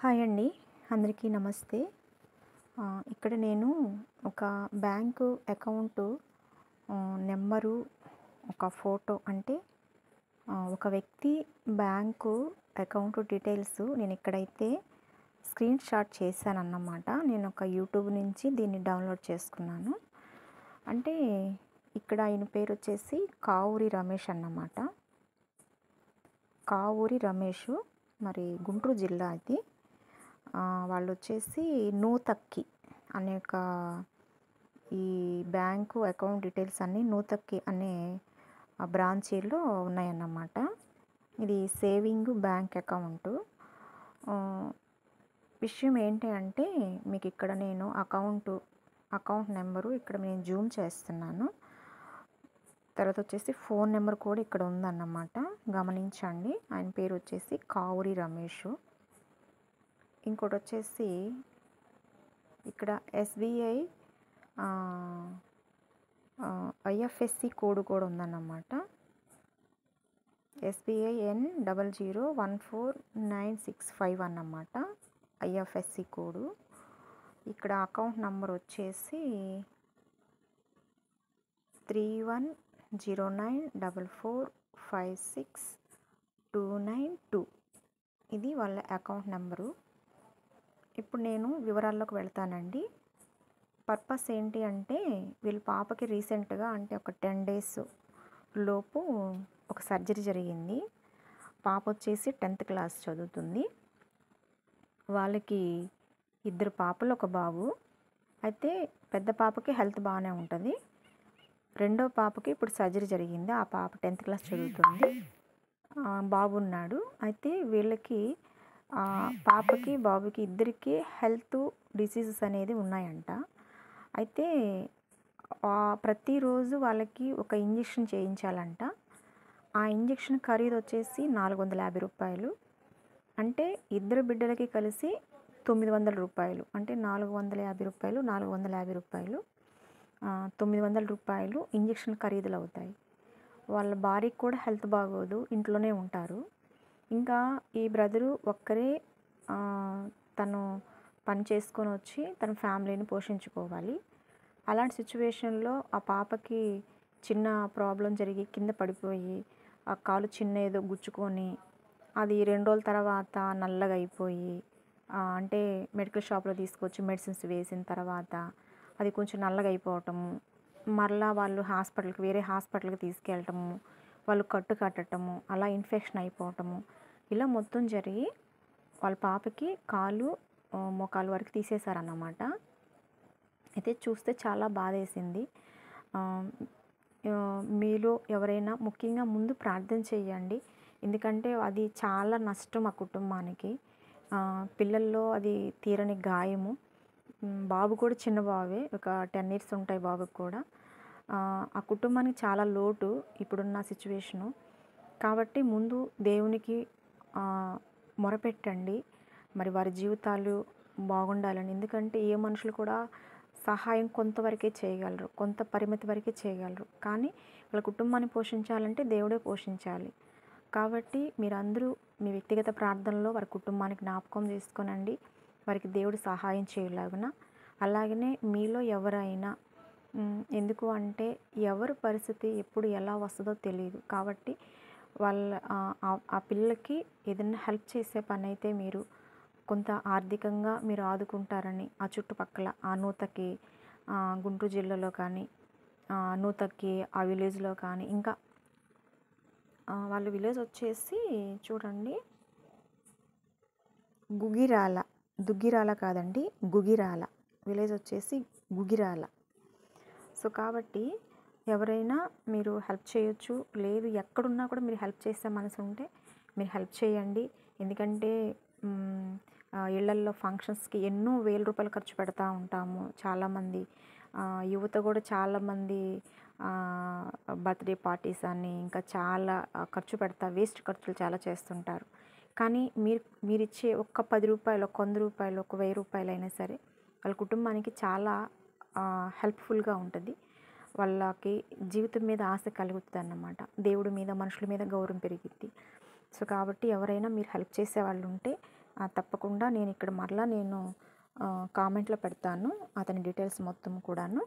Hi అండి. అందరికీ నమస్తే. ఇక్కడ నేను ఒక బ్యాంకు అకౌంటు నెంబరు, ఒక ఫోటో అంటే ఒక వ్యక్తి బ్యాంకు అకౌంట్ డీటెయిల్స్ నేను ఇక్కడైతే స్క్రీన్ షాట్ చేశానన్నమాట. నేను ఒక యూట్యూబ్ నుంచి దీన్ని డౌన్లోడ్ చేసుకున్నాను. అంటే ఇక్కడ ఆయన పేరు వచ్చేసి కావూరి రమేష్ అన్నమాట. కావూరి రమేష్, మరి గుంటూరు జిల్లా అది. వాళ్ళు వచ్చేసి నూతక్కి అనే ఒక ఈ బ్యాంకు అకౌంట్ డీటెయిల్స్ అన్నీ నూతక్కి అనే బ్రాంచీలో ఉన్నాయన్నమాట. ఇది సేవింగ్ బ్యాంక్ అకౌంటు. విషయం ఏంటి అంటే మీకు ఇక్కడ నేను అకౌంట్ నెంబరు ఇక్కడ నేను జూమ్ చేస్తున్నాను. తర్వాత వచ్చేసి ఫోన్ నెంబర్ కూడా ఇక్కడ ఉందన్నమాట. గమనించండి. ఆయన పేరు వచ్చేసి కావూరి రమేష్. ఇంకోటి వచ్చేసి ఇక్కడ ఎస్బీఐ ఐఎఫ్ఎస్సి కోడ్ కూడా ఉందన్నమాట. ఎస్బీఐ N001495 అన్నమాట ఐఎఫ్ఎస్సి కోడు. ఇక్కడ అకౌంట్ నంబర్ వచ్చేసి 3109445629 ఇది వాళ్ళ అకౌంట్ నెంబరు. ఇప్పుడు నేను వివరాల్లోకి వెళ్తానండి. పర్పస్ ఏంటి అంటే వీళ్ళ పాపకి రీసెంట్గా అంటే ఒక 10 days లోపు ఒక సర్జరీ జరిగింది. పాప వచ్చేసి 10th క్లాస్ చదువుతుంది. వాళ్ళకి 2 పాపలు, ఒక బాబు. అయితే పెద్ద పాపకి హెల్త్ బాగానే ఉంటుంది. రెండో పాపకి ఇప్పుడు సర్జరీ జరిగింది. ఆ పాప 10th క్లాస్ చదువుతుంది. బాబు ఉన్నాడు. అయితే వీళ్ళకి పాపకి బాబుకి ఇద్దరికి హెల్త్ డిసీజెస్ అనేది ఉన్నాయంట. అయితే ప్రతిరోజు వాళ్ళకి ఒక ఇంజెక్షన్ చేయించాలంట. ఆ ఇంజెక్షన్ ఖరీదు వచ్చేసి 450 రూపాయలు. అంటే ఇద్దరు బిడ్డలకి కలిసి 900 రూపాయలు. అంటే 450 రూపాయలు 450 రూపాయలు 900 రూపాయలు ఇంజెక్షన్ ఖరీదులు అవుతాయి. వాళ్ళ భార్యకి కూడా హెల్త్ బాగోదు, ఇంట్లోనే ఉంటారు. ఇంకా ఈ బ్రదరు ఒక్కరే తను పని చేసుకొని వచ్చి తన ఫ్యామిలీని పోషించుకోవాలి. అలాంటి సిచ్యువేషన్లో ఆ పాపకి చిన్న ప్రాబ్లం జరిగి కింద పడిపోయి ఆ కాలు చిన్న ఏదో గుచ్చుకొని అది 2 రోజుల తర్వాత నల్లగా అయిపోయి అంటే మెడికల్ షాప్లో తీసుకొచ్చి మెడిసిన్స్ వేసిన తర్వాత అది కొంచెం నల్లగా అయిపోవటము, మరలా వాళ్ళు వేరే హాస్పిటల్కి తీసుకెళ్ళటము, వాళ్ళు కట్టు కట్టటము, అలా ఇన్ఫెక్షన్ అయిపోవటము, ఇలా మొత్తం జరిగి వాళ్ళ పాపకి కాలు మోకాలు వరకు తీసేశారన్నమాట. అయితే చూస్తే చాలా బాధేసింది. మీలో ఎవరైనా ముఖ్యంగా ముందు ప్రార్థన చేయండి. ఎందుకంటే అది చాలా నష్టం ఆ కుటుంబానికి. పిల్లల్లో అది తీరని గాయము. బాబు కూడా చిన్న బాబే, ఒక 10 years ఉంటాయి బాబుకి కూడా. ఆ కుటుంబానికి చాలా లోటు ఇప్పుడున్న సిచ్యువేషను. కాబట్టి ముందు దేవునికి మొరపెట్టండి. మరి వారి జీవితాలు బాగుండాలని. ఎందుకంటే ఏ మనుషులు కూడా సహాయం కొంతవరకే చేయగలరు, కొంత పరిమితి వరకే చేయగలరు. కానీ వాళ్ళ కుటుంబాన్ని పోషించాలంటే దేవుడే పోషించాలి. కాబట్టి మీరందరూ మీ వ్యక్తిగత ప్రార్థనలో వారి కుటుంబానికి జ్ఞాపకం చేసుకోనండి. వారికి దేవుడు సహాయం చేయలాగున. అలాగనే మీలో ఎవరైనా ఎందుకు అంటే ఎవరి పరిస్థితి ఎప్పుడు ఎలా వస్తుందో తెలియదు. కాబట్టి ఆ పిల్లలకి ఏదైనా హెల్ప్ చేసే పని అయితే మీరు కొంత ఆర్థికంగా మీరు ఆదుకుంటారని ఆ చుట్టుపక్కల నూతక్కి గుంటూరు జిల్లాలో కానీ నూతక్కి ఆ విలేజ్లో కానీ ఇంకా వాళ్ళ విలేజ్ వచ్చేసి చూడండి దుగ్గిరాల కాదండి, గుగిరాల. విలేజ్ వచ్చేసి గుగిరాల. సో కాబట్టి ఎవరైనా మీరు హెల్ప్ చేయొచ్చు. లేదు ఎక్కడున్నా కూడా మీరు హెల్ప్ చేసే మనసు ఉంటే మీరు హెల్ప్ చేయండి. ఎందుకంటే ఇళ్లల్లో ఫంక్షన్స్కి ఎన్నో వేల రూపాయలు ఖర్చు పెడతా ఉంటాము. చాలామంది యువత కూడా చాలామంది బర్త్డే పార్టీస్ అని ఇంకా చాలా ఖర్చు వేస్ట్ ఖర్చులు చాలా చేస్తుంటారు. కానీ మీరిచ్చే ఒక్క 10 రూపాయలు, ఒక 100 రూపాయలు, ఒక 1000 రూపాయలు అయినా సరే వాళ్ళ కుటుంబానికి చాలా హెల్ప్ఫుల్గా ఉంటుంది. వాళ్ళకి జీవితం మీద ఆశ కలుగుతుంది అన్నమాట. దేవుడి మీద, మనుషుల మీద గౌరవం పెరిగిద్ది. సో కాబట్టి ఎవరైనా మీరు హెల్ప్ చేసే వాళ్ళు ఉంటే తప్పకుండా నేను ఇక్కడ మరలా నేను కామెంట్లో పెడతాను అతని డీటెయిల్స్ మొత్తం కూడాను.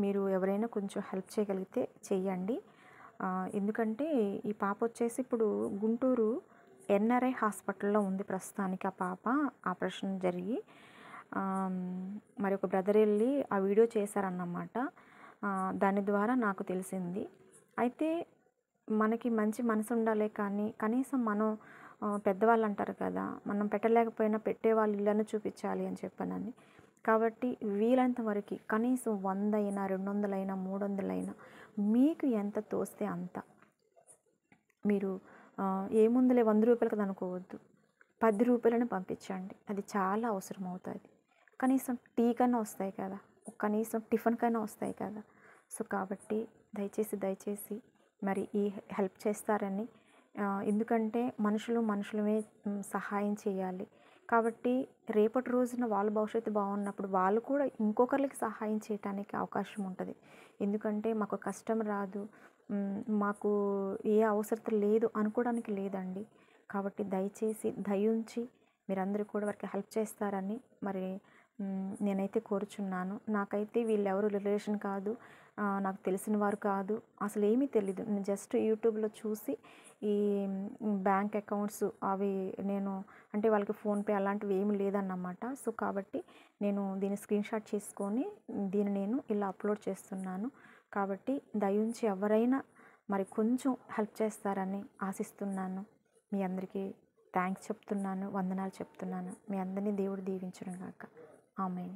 మీరు ఎవరైనా కొంచెం హెల్ప్ చేయగలిగితే చెయ్యండి. ఎందుకంటే ఈ పాప వచ్చేసి ఇప్పుడు గుంటూరు ఎన్ఆర్ఐ హాస్పిటల్లో ఉంది ప్రస్తుతానికి. ఆ పాప ఆపరేషన్ జరిగి మరి ఒక బ్రదర్ వెళ్ళి ఆ వీడియో చేశారన్నమాట. దాని ద్వారా నాకు తెలిసింది. అయితే మనకి మంచి మనసు ఉండాలి, కానీ కనీసం మనం పెద్దవాళ్ళు అంటారు కదా, మనం పెట్టలేకపోయినా పెట్టేవాళ్ళు ఇళ్ళను చూపించాలి అని చెప్పానని. కాబట్టి వీలంత వరకు కనీసం 100 అయినా 200 అయినా 300 అయినా మీకు ఎంత తోస్తే అంత మీరు ఏముందిలే 100 రూపాయలు కదా అనుకోవద్దు, 10 రూపాయలను పంపించండి. అది చాలా అవసరం అవుతుంది. కనీసం టీ కన్నా వస్తాయి కదా, కనీసం టిఫిన్ కన్నా వస్తాయి కదా. సో కాబట్టి దయచేసి మరి ఈ హెల్ప్ చేస్తారని, ఎందుకంటే మనుషులమే సహాయం చేయాలి. కాబట్టి రేపటి రోజున వాళ్ళ భవిష్యత్తు బాగున్నప్పుడు వాళ్ళు కూడా ఇంకొకరికి సహాయం చేయడానికి అవకాశం ఉంటుంది. ఎందుకంటే మాకు కష్టం రాదు, మాకు ఏ అవసరం లేదు అనుకోవడానికి లేదండి. కాబట్టి దయచేసి దయుంచి మీరందరూ కూడా వారికి హెల్ప్ చేస్తారని మరి నేనైతే కోరుచున్నాను. నాకైతే వీళ్ళెవరు రిలేషన్ కాదు, నాకు తెలిసిన వారు కాదు, అసలు ఏమీ తెలీదు. నేను జస్ట్ యూట్యూబ్లో చూసి ఈ బ్యాంక్ అకౌంట్స్ అవి నేను అంటే వాళ్ళకి ఫోన్పే అలాంటివి ఏమి లేదన్నమాట. సో కాబట్టి నేను దీన్ని స్క్రీన్షాట్ చేసుకొని దీన్ని నేను ఇలా అప్లోడ్ చేస్తున్నాను. కాబట్టి దయించి ఎవరైనా మరి కొంచెం హెల్ప్ చేస్తారని ఆశిస్తున్నాను. మీ అందరికీ థ్యాంక్స్ చెప్తున్నాను, వందనాలు చెప్తున్నాను. మీ అందరినీ దేవుడు దీవించును గాక. ఆమేన్.